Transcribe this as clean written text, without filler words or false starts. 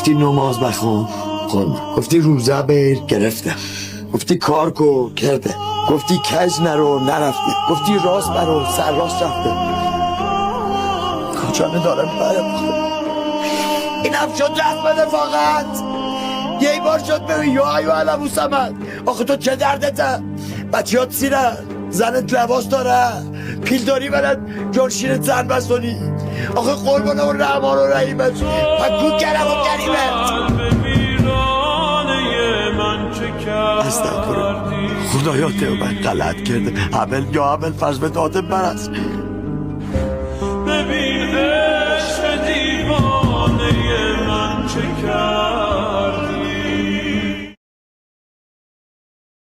گفتی نماز بخون خوندم، گفتی روزه بر گرفتم، گفتی کار کو کرده، گفتی کج نرو نرفته، گفتی راست برو سر راست رفته. کجانه دارم برم اینم شد رسم رفاقت. یه بار شد بگو یا ایو علمو سمت. آخه تو چه دردته؟ بچیات سیره، زنت لباس داره، پیل داری بلد جرشیرت زن بستونی. آخه قربان اون رحمان و رحیمت پکون کرم و کریمت. استغفر خدایا تو من غلط کرده. حمل یا حمل فرض به داده برست.